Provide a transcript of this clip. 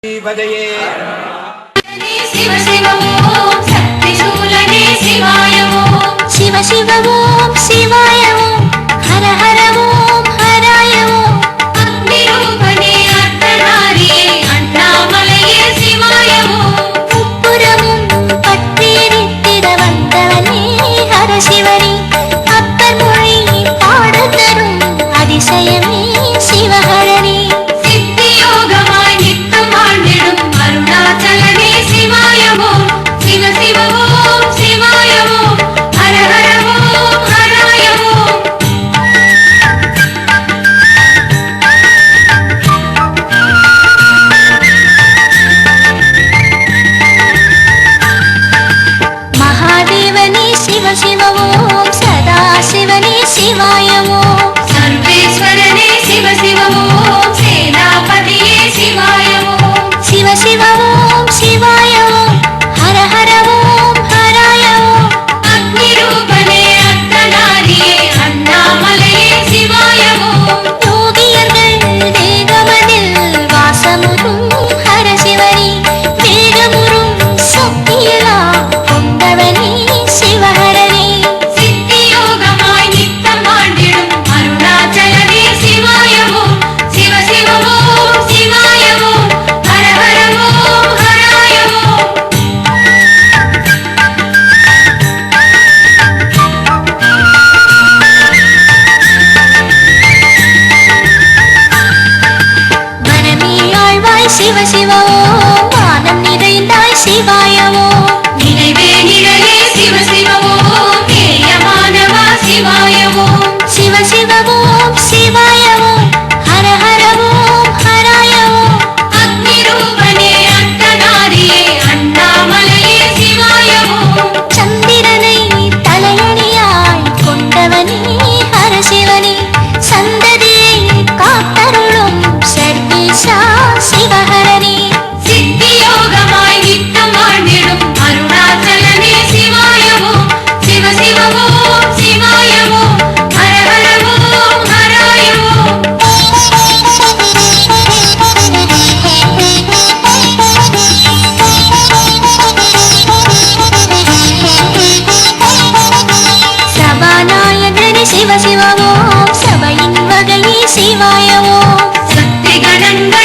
शिव शिव ओम शक्ति शूलने शिवाय ओम शिव शिव ओम शिवाय ओम हर हर ओम हराय ओम अग्नि रूपने अर्धनारिये अण्णामलये शिवाय ओम पुरमुम पट्टेरित्तिड वंदवने हर शिवनी अप्पर मोळि पाडतरुम அதிசயமே शिवहरणे सिद्धि योगमाय नित्यम आंडिडुम अरुणाचलने शिवाय ओम शिव शिव ओम शिवाय ओम हर हर ओम हराय ओम महादेवने शिव शिव ओम सदा शिवने शिवाय ओम सर्वेश्वरने शिव शिव ओम सेनापतिये शिवाय ओम शिव शिव ओम शिवाय ओम हर हर ओम हराय ओम अग्नि रूपने अर्धनारिये अण्णामलये शिवाय ओम योगियர்கள் தேகமதில் வாசமுறும் ஹர சிவனே வேகமுறும் சக்தியெல்லாம் கொண்டவனே சிவஹரனே சித்தி யோகமாய் நித்தம் ஆண்டிடும் அருணாச்சலனே சிவாய ஓம் சிவ சிவ ஓம் சிவாய ஓம் ஹர ஹர ஓம் ஹராய ஓம் மனமே ஆழ்வாய் சிவ சிவ ஓம் வானம் நிறைந்தாய் சிவாய ஓம் நினைவே நிழலே சிவ சிவ ஓம் நேயமானவா சிவாய ஓம் சிவ சிவ ஓம் சிவாய ஓம் ஹர ஹர ஓம் ஹராய ஓம் அக்னி ரூபனே அர்த்தநாரியே அண்ணாமலையே சிவாய ஓம் சந்திரனை தலையணியாய் கொண்டவனே ஹர சிவனே சந்ததியை காத்தருளும் சர்வேசா சிவஹரனே சித்தி யோகமாய் நித்தம் ஆண்டிடும் அருணாச்சலனே சிவாய ஓம் சிவ சிவ ஓம் சிவாய ஓம் ஹர ஹர ஓம் ஹராய ஓம் சபாநாயகனே சிவ சிவ ஓம் சபையின் வகையே சிவாய ஓம் சக்தி கணங்கள்